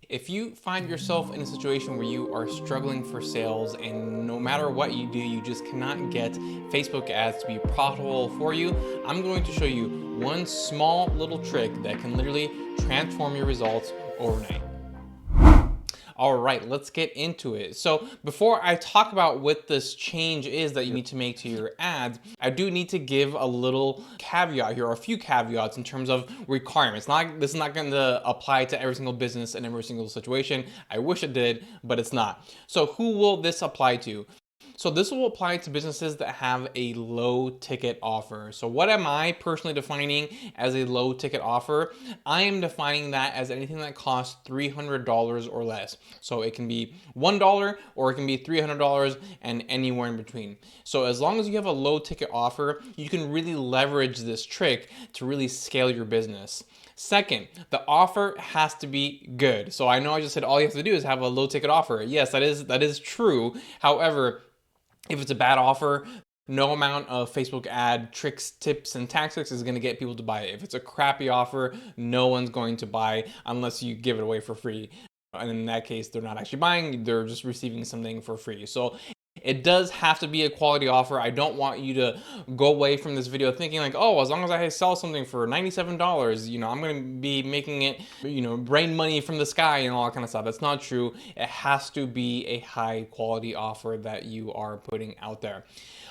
If you find yourself in a situation where you are struggling for sales and no matter what you do, you just cannot get Facebook ads to be profitable for you, I'm going to show you one small little trick that can literally transform your results overnight. All right, let's get into it. So before I talk about what this change is that you need to make to your ads, I do need to give a little caveat here, or a few caveats in terms of requirements. This is not going to apply to every single business and every single situation. I wish it did, but it's not. So who will this apply to? So this will apply to businesses that have a low ticket offer. So what am I personally defining as a low ticket offer? I am defining that as anything that costs $300 or less. So it can be $1 or it can be $300 and anywhere in between. So as long as you have a low ticket offer, you can really leverage this trick to really scale your business. Second, the offer has to be good. So I know I just said all you have to do is have a low ticket offer. Yes, that is true. However, if it's a bad offer, no amount of Facebook ad tricks, tips, and tactics is going to get people to buy it. If it's a crappy offer, no one's going to buy unless you give it away for free. And in that case, they're not actually buying, they're just receiving something for free. So it does have to be a quality offer. I don't want you to go away from this video thinking like, oh, as long as I sell something for $97, I'm going to be making it, rain money from the sky and all that kind of stuff. That's not true. It has to be a high quality offer that you are putting out there.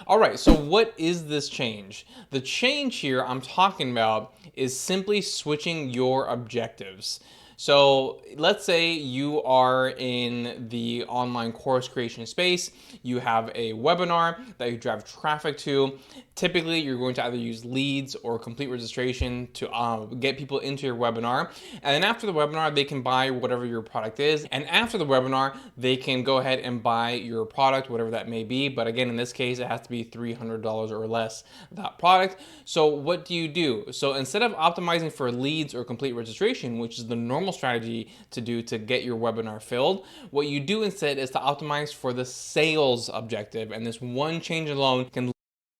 All right, so what is this change? The change here I'm talking about is simply switching your objectives. So let's say you are in the online course creation space, you have a webinar that you drive traffic to. Typically, you're going to either use leads or complete registration to get people into your webinar. And then after the webinar, they can buy whatever your product is. And after the webinar, they can go ahead and buy your product, whatever that may be. But again, in this case, it has to be $300 or less, that product. So what do? So instead of optimizing for leads or complete registration, which is the normal strategy to do to get your webinar filled, what you do instead is to optimize for the sales objective. And this one change alone can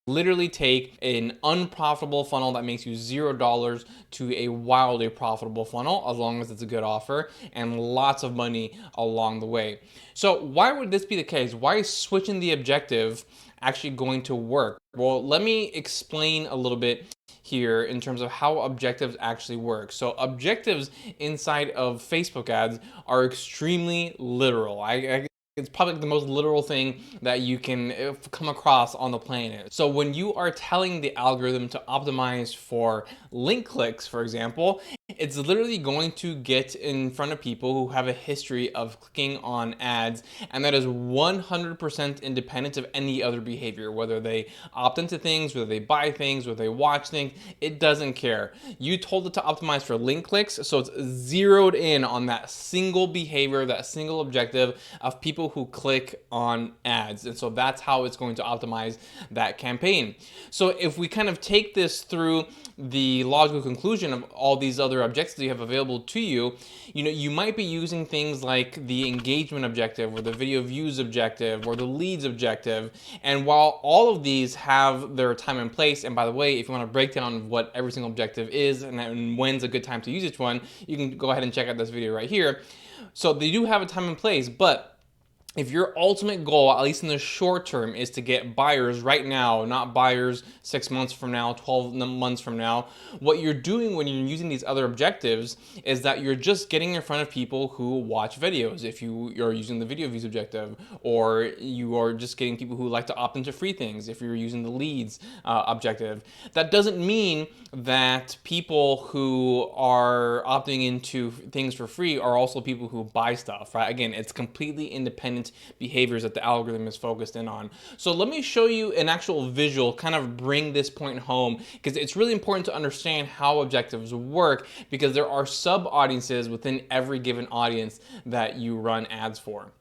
literally take an unprofitable funnel that makes you $0 to a wildly profitable funnel, as long as it's a good offer and lots of money along the way. So why would this be the case? Why is switching the objective actually going to work? Well, let me explain a little bit here in terms of how objectives actually work. So objectives inside of Facebook ads are extremely literal. It's probably the most literal thing that you can come across on the planet. So when you are telling the algorithm to optimize for link clicks, for example, it's literally going to get in front of people who have a history of clicking on ads, and that is 100% independent of any other behavior, whether they opt into things, whether they buy things, whether they watch things, it doesn't care. You told it to optimize for link clicks, so it's zeroed in on that single behavior, that single objective of people who click on ads. And so that's how it's going to optimize that campaign. So if we kind of take this through the logical conclusion of all these other objectives you have available to you, you might be using things like the engagement objective or the video views objective or the leads objective. And while all of these have their time and place, and by the way, if you want a breakdown of what every single objective is and when's a good time to use each one, you can go ahead and check out this video right here. So they do have a time and place, but if your ultimate goal, at least in the short term, is to get buyers right now, not buyers 6 months from now, 12 months from now, what you're doing when you're using these other objectives is that you're just getting in front of people who watch videos. If you're using the video views objective, or you are just getting people who like to opt into free things, if you're using the leads objective. That doesn't mean that people who are opting into things for free are also people who buy stuff, right? Again, it's completely independent behaviors that the algorithm is focused in on. So let me show you an actual visual, kind of bring this point home, because it's really important to understand how objectives work, because there are sub audiences within every given audience that you run ads for.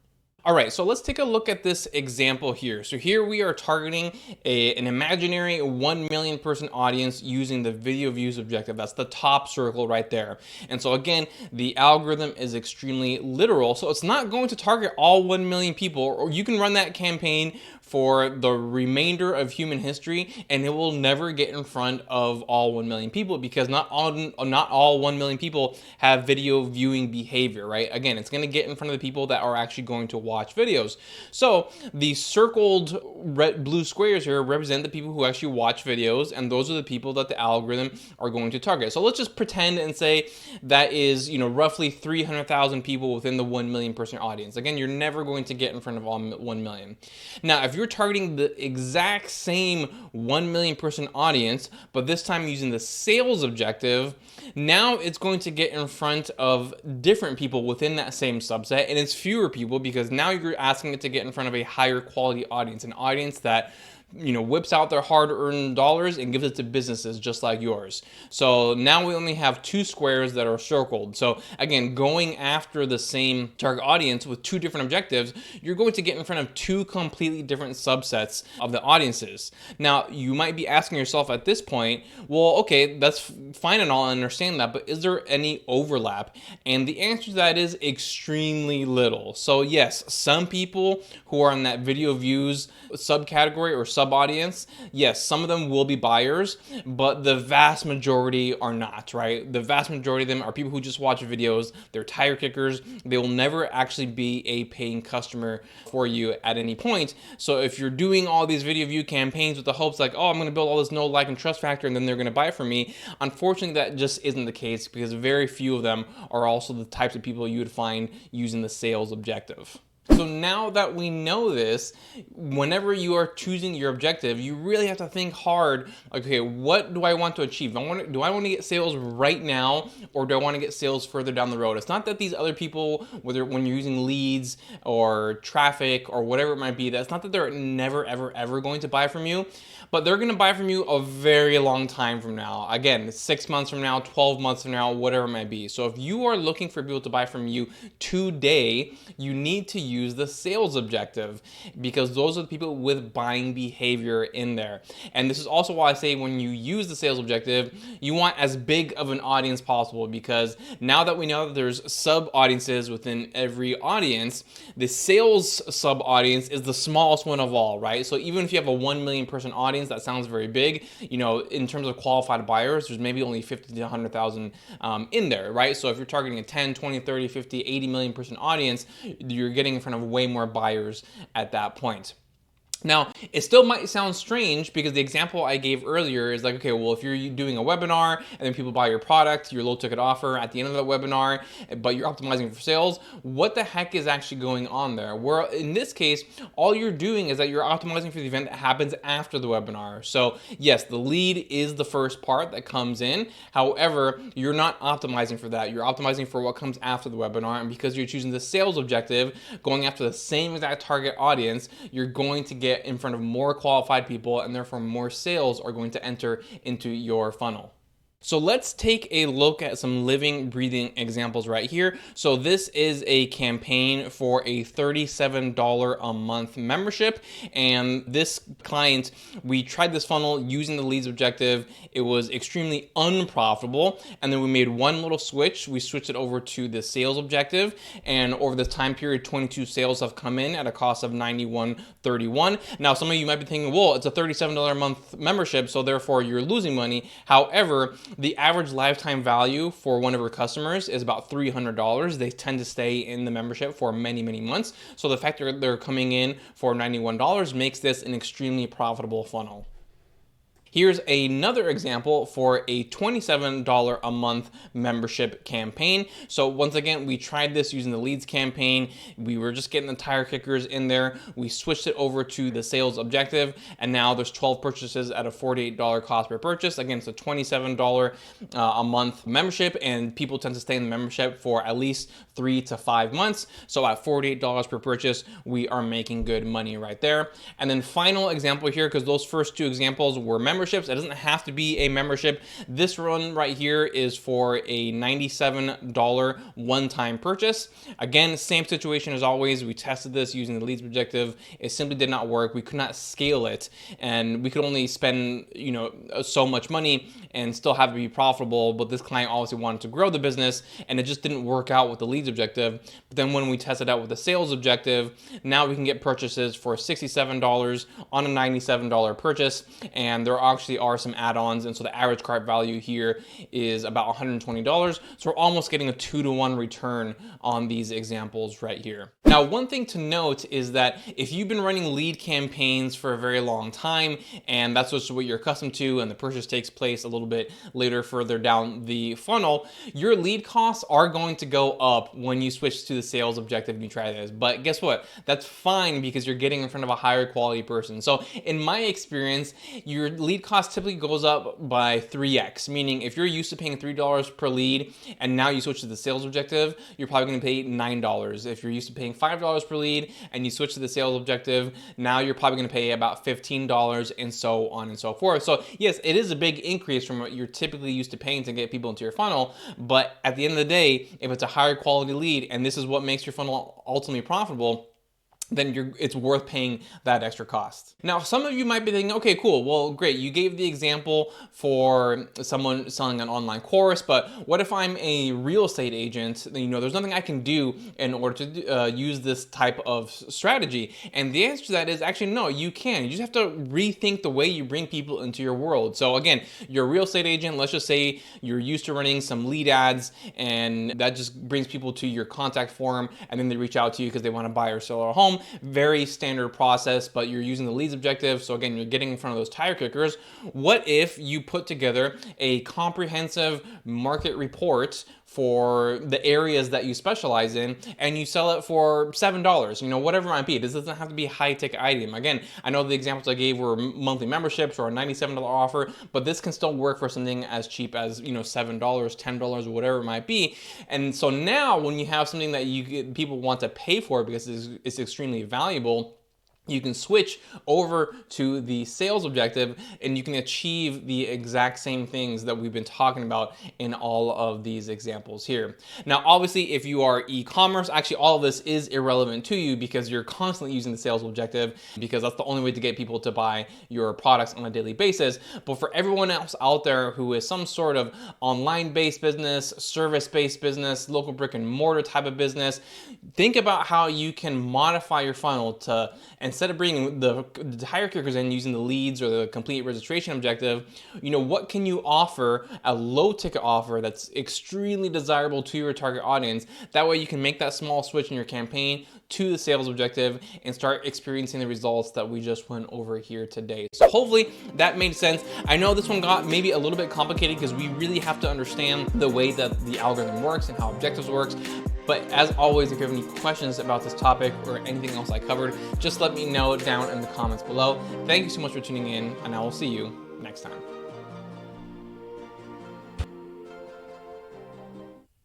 All right, so let's take a look at this example here. So here we are targeting an imaginary 1 million person audience using the video views objective. That's the top circle right there. And so again, the algorithm is extremely literal. So it's not going to target all 1 million people, or you can run that campaign for the remainder of human history and it will never get in front of all 1 million people, because not all 1 million people have video viewing behavior, right? Again, it's going to get in front of the people that are actually going to watch videos. So the circled blue squares here represent the people who actually watch videos, and those are the people that the algorithm are going to target. So let's just pretend and say that is, roughly 300,000 people within the 1 million person audience. Again, you're never going to get in front of all 1 million. Now, if you're targeting the exact same 1 million person audience, but this time using the sales objective, now it's going to get in front of different people within that same subset, and it's fewer people because now you're asking it to get in front of a higher quality audience, an audience that whips out their hard-earned dollars and gives it to businesses just like yours. So now we only have 2 squares that are circled. So again, going after the same target audience with 2 different objectives, you're going to get in front of 2 completely different subsets of the audiences. Now, you might be asking yourself at this point, well, okay, that's fine and all, I understand that, but is there any overlap? And the answer to that is extremely little. So yes, some people who are in that video views subcategory or sub-audience, yes, some of them will be buyers, but the vast majority are not, right? The vast majority of them are people who just watch videos. They're tire kickers. They will never actually be a paying customer for you at any point. So if you're doing all these video view campaigns with the hopes like, oh, I'm going to build all this know, like, and trust factor, and then they're going to buy from me, unfortunately, that just isn't the case, because very few of them are also the types of people you would find using the sales objective. So now that we know this, whenever you are choosing your objective, you really have to think hard, okay, what do I want to achieve? Do I want to get sales right now, or do I want to get sales further down the road? It's not that these other people, whether when you're using leads or traffic or whatever it might be, that's not that they're never, ever, ever going to buy from you, but they're going to buy from you a very long time from now. Again, 6 months from now, 12 months from now, whatever it might be. So if you are looking for people to buy from you today, you need to use the sales objective, because those are the people with buying behavior in there. And this is also why I say when you use the sales objective, you want as big of an audience possible, because now that we know that there's sub audiences within every audience, the sales sub audience is the smallest one of all, right? So even if you have a 1 million person audience, that sounds very big, in terms of qualified buyers, there's maybe only 50 to 100,000 in there, right? So if you're targeting a 10, 20, 30, 50, 80 million person audience, you're getting in front of way more buyers at that point. Now, it still might sound strange, because the example I gave earlier is like, okay, well, if you're doing a webinar and then people buy your product, your low ticket offer at the end of the webinar, but you're optimizing for sales, what the heck is actually going on there? Where in this case, all you're doing is that you're optimizing for the event that happens after the webinar. So yes, the lead is the first part that comes in. However, you're not optimizing for that. You're optimizing for what comes after the webinar. And because you're choosing the sales objective, going after the same exact target audience, you're going to get in front of more qualified people, and therefore more sales are going to enter into your funnel. So let's take a look at some living, breathing examples right here. So this is a campaign for a $37 a month membership. And this client, we tried this funnel using the leads objective. It was extremely unprofitable. And then we made one little switch. We switched it over to the sales objective. And over this time period, 22 sales have come in at a cost of $91.31. Now, some of you might be thinking, well, it's a $37 a month membership, so therefore you're losing money. However, the average lifetime value for one of our customers is about $300. They tend to stay in the membership for many, many months. So the fact that they're coming in for $91 makes this an extremely profitable funnel. Here's another example for a $27 a month membership campaign. So once again, we tried this using the leads campaign. We were just getting the tire kickers in there. We switched it over to the sales objective, and now there's 12 purchases at a $48 cost per purchase. Again, it's a $27 a month membership, and people tend to stay in the membership for at least 3 to 5 months. So at $48 per purchase, we are making good money right there. And then final example here, because those first 2 examples were membership memberships. It doesn't have to be a membership. This one right here is for a $97 one-time purchase. Again, same situation as always. We tested this using the leads objective. It simply did not work. We could not scale it, and we could only spend, you know, so much money and still have to be profitable. But this client obviously wanted to grow the business, and it just didn't work out with the leads objective. But then when we tested out with the sales objective, now we can get purchases for $67 on a $97 purchase, and there actually are some add-ons, and so the average cart value here is about $120. So we're almost getting a 2-to-1 return on these examples right here. Now, one thing to note is that if you've been running lead campaigns for a very long time, and that's just what you're accustomed to, and the purchase takes place a little bit later further down the funnel, your lead costs are going to go up when you switch to the sales objective and you try this. But guess what? That's fine because you're getting in front of a higher quality person. So in my experience, your lead cost typically goes up by 3x, meaning if you're used to paying $3 per lead and now you switch to the sales objective, you're probably going to pay $9. If you're used to paying $5 per lead and you switch to the sales objective, now you're probably going to pay about $15, and so on and so forth. So yes, it is a big increase from what you're typically used to paying to get people into your funnel, but at the end of the day, if it's a higher quality lead and this is what makes your funnel ultimately profitable, then it's worth paying that extra cost. Now, some of you might be thinking, okay, cool, well, great, you gave the example for someone selling an online course, but what if I'm a real estate agent? You know, there's nothing I can do in order to use this type of strategy. And the answer to that is actually no, you can. You just have to rethink the way you bring people into your world. So again, you're a real estate agent, let's just say you're used to running some lead ads, and that just brings people to your contact form, and then they reach out to you because they want to buy or sell a home. Very standard process, but you're using the leads objective. So again, you're getting in front of those tire kickers. What if you put together a comprehensive market report for the areas that you specialize in, and you sell it for $7, you know, whatever it might be. This doesn't have to be a high-ticket item. Again, I know the examples I gave were monthly memberships or a $97 offer, but this can still work for something as cheap as, you know, $7, $10, whatever it might be. And so now when you have something that people want to pay for because it's extremely valuable, you can switch over to the sales objective and you can achieve the exact same things that we've been talking about in all of these examples here. Now, obviously, if you are e-commerce, actually all of this is irrelevant to you because you're constantly using the sales objective, because that's the only way to get people to buy your products on a daily basis. But for everyone else out there who is some sort of online-based business, service-based business, local brick and mortar type of business, think about how you can modify your funnel to, instead of bringing the tire kickers in using the leads or the complete registration objective, you know, what can you offer, a low ticket offer that's extremely desirable to your target audience? That way you can make that small switch in your campaign to the sales objective and start experiencing the results that we just went over here today. So hopefully that made sense. I know this one got maybe a little bit complicated because we really have to understand the way that the algorithm works and how objectives works. But as always, if you have any questions about this topic or anything else I covered, just let me know down in the comments below. Thank you so much for tuning in, and I will see you next time.